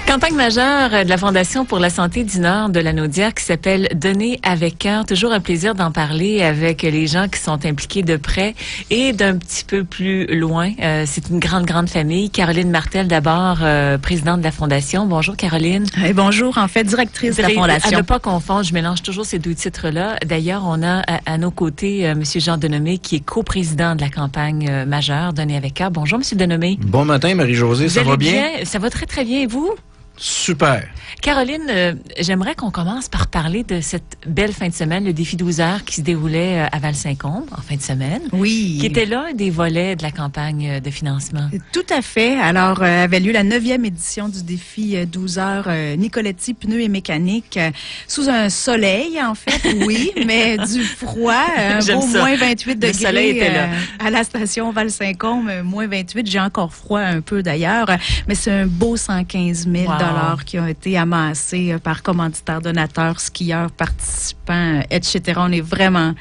Campagne majeure de la Fondation pour la santé du Nord de la Naudière qui s'appelle Donner avec cœur. Toujours un plaisir d'en parler avec les gens qui sont impliqués de près et d'un petit peu plus loin. C'est une grande famille. Caroline Martel, d'abord, présidente de la Fondation. Bonjour, Caroline. Et bonjour, en fait, directrice de la Fondation. À ne pas confondre, je mélange toujours ces deux titres-là. D'ailleurs, on a à nos côtés M. Jean Denomé, qui est coprésident de la campagne majeure Donner avec cœur. Bonjour, M. Denomé. Bon matin, Marie-Josée. Ça va bien? Ça va très bien. Et vous? Super. Caroline, j'aimerais qu'on commence par parler de cette belle fin de semaine, le défi 12 heures qui se déroulait à Val-Saint-Côme en fin de semaine. Oui. Qui était l'un des volets de la campagne de financement. Tout à fait. Alors, avait lieu la 9e édition du défi 12 heures Nicoletti, pneus et mécanique, sous un soleil, en fait, oui, mais du froid, un beau moins 28 degrés. Le soleil était là. À la station Val-Saint-Côme, moins 28. J'ai encore froid un peu d'ailleurs, mais c'est un beau 115 000 qui ont été amassés par commanditaires, donateurs, skieurs, participants, etc. On est vraiment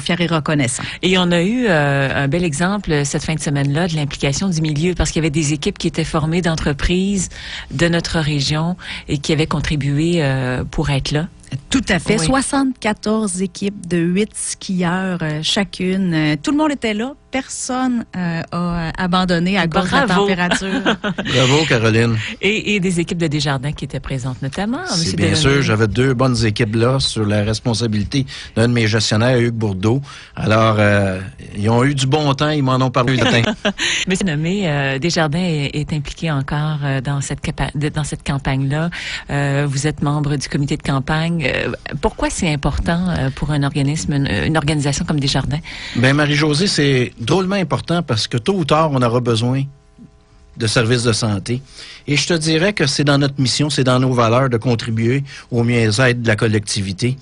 fiers et reconnaissants. Et on a eu un bel exemple cette fin de semaine-là de l'implication du milieu parce qu'il y avait des équipes qui étaient formées d'entreprises de notre région et qui avaient contribué pour être là. Tout à fait. Oui. 74 équipes de 8 skieurs chacune. Tout le monde était là. Personne a abandonné à cause de la température. Bravo, Caroline. Et des équipes de Desjardins qui étaient présentes notamment. C'est bien sûr. J'avais 2 bonnes équipes là sur la responsabilité d'un de mes gestionnaires, Hugues Bourdeau. Alors, ils ont eu du bon temps. Ils m'en ont parlé le matin. Monsieur Nommé, Desjardins est impliqué encore dans cette campagne-là. Vous êtes membre du comité de campagne. Pourquoi c'est important pour un organisme, une organisation comme Desjardins? Bien, Marie-Josée, c'est drôlement important parce que tôt ou tard, on aura besoin de services de santé. Et je te dirais que c'est dans notre mission, c'est dans nos valeurs de contribuer au mieux-être de la collectivité.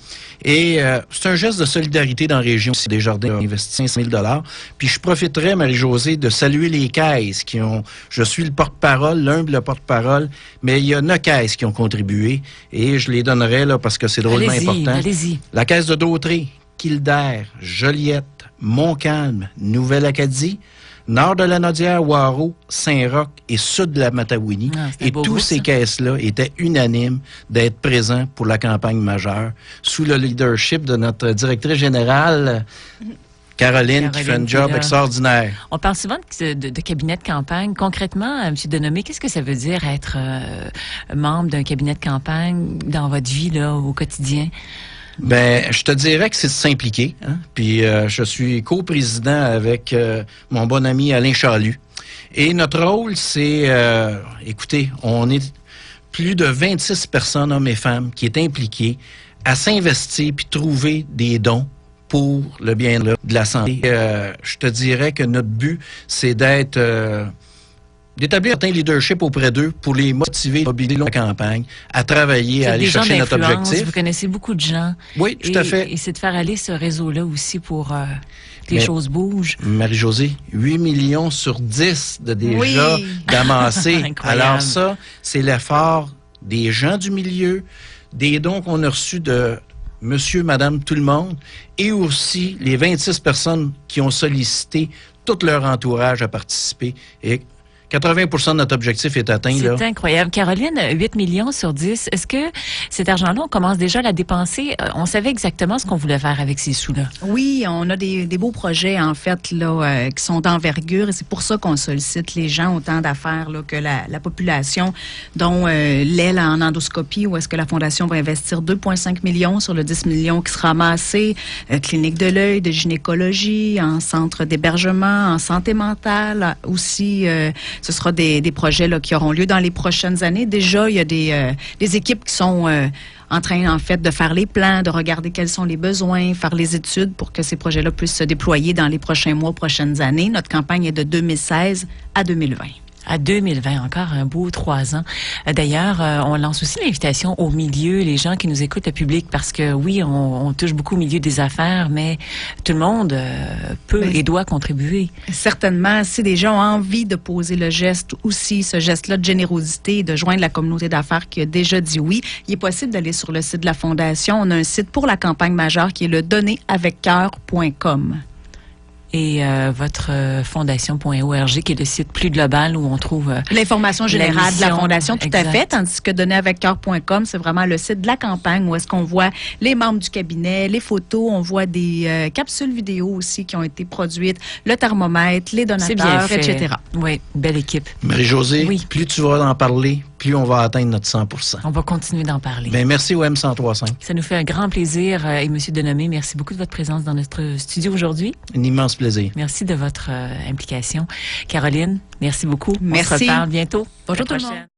Et c'est un geste de solidarité dans la région. Desjardins a investi 5 000 $. Puis je profiterai, Marie-Josée, de saluer les caisses qui ont... Je suis le porte-parole, l'humble porte-parole, mais il y a 9 caisses qui ont contribué et je les donnerai là parce que c'est drôlement important. Allez-y. La caisse de Dautré, Kildare, Joliette, Montcalm, Nouvelle-Acadie, nord de la Naudière, Waro, Saint-Roch et sud de la Matawinie. Et tous ces caisses-là étaient unanimes d'être présents pour la campagne majeure sous le leadership de notre directrice générale, Caroline, qui fait un job extraordinaire. On parle souvent de cabinet de campagne. Concrètement, M. Denomé, qu'est-ce que ça veut dire être membre d'un cabinet de campagne dans votre vie là, au quotidien? Ben, je te dirais que c'est de s'impliquer. Hein? Puis je suis coprésident avec mon bon ami Alain Chalut. Et notre rôle, c'est, écoutez, on est plus de 26 personnes, hommes et femmes, qui est impliquées à s'investir puis trouver des dons pour le bien-être de la santé. Je te dirais que notre but, c'est d'établir un certain leadership auprès d'eux pour les motiver, mobiliser la campagne, à travailler, à aller chercher notre objectif. Vous connaissez beaucoup de gens. Oui, tout à fait. Et c'est de faire aller ce réseau-là aussi pour que les choses bougent. Marie-Josée, 8 millions sur 10 de déjà d'amasser. Alors ça, c'est l'effort des gens du milieu, des dons qu'on a reçus de monsieur, madame, tout le monde, et aussi les 26 personnes qui ont sollicité tout leur entourage à participer. Et 80% de notre objectif est atteint. C'est incroyable. Caroline, 8 millions sur 10, est-ce que cet argent-là, on commence déjà à la dépenser? On savait exactement ce qu'on voulait faire avec ces sous-là. Oui, on a des beaux projets, en fait, là, qui sont d'envergure et c'est pour ça qu'on sollicite les gens, autant d'affaires là, que la population, dont l'aile en endoscopie, où est-ce que la Fondation va investir 2,5 millions sur le 10 millions qui sera amassé, clinique de l'œil, de gynécologie, en centre d'hébergement, en santé mentale, aussi... ce sera des projets là, qui auront lieu dans les prochaines années. Déjà, il y a des équipes qui sont en train, en fait, de faire les plans, de regarder quels sont les besoins, faire les études pour que ces projets-là puissent se déployer dans les prochains mois, prochaines années. Notre campagne est de 2016 à 2020. À 2020, encore un beau 3 ans. D'ailleurs, on lance aussi l'invitation au milieu, les gens qui nous écoutent, le public, parce que oui, on touche beaucoup au milieu des affaires, mais tout le monde peut et doit contribuer. Certainement, si des gens ont envie de poser le geste aussi, ce geste-là de générosité, de joindre la communauté d'affaires qui a déjà dit oui, il est possible d'aller sur le site de la Fondation. On a un site pour la campagne majeure qui est le donneraveccoeur.com. et votre fondation.org, qui est le site plus global où on trouve l'information générale de la fondation, tout exact. à fait, tandis que donneraveccoeur.com, c'est vraiment le site de la campagne où est-ce qu'on voit les membres du cabinet, les photos, on voit des capsules vidéo aussi qui ont été produites, le thermomètre, les C'est bien donateurs, fait. etc. Oui, belle équipe. Marie-Josée, Oui. plus tu vas en parler, plus on va atteindre notre 100%. On va continuer d'en parler. Bien, merci au M1035. Ça nous fait un grand plaisir. Et M. Denomé, merci beaucoup de votre présence dans notre studio aujourd'hui. Un immense plaisir. Merci de votre implication. Caroline, merci beaucoup. Merci. On se reparle bientôt. Bonjour À la tout le monde. prochaine.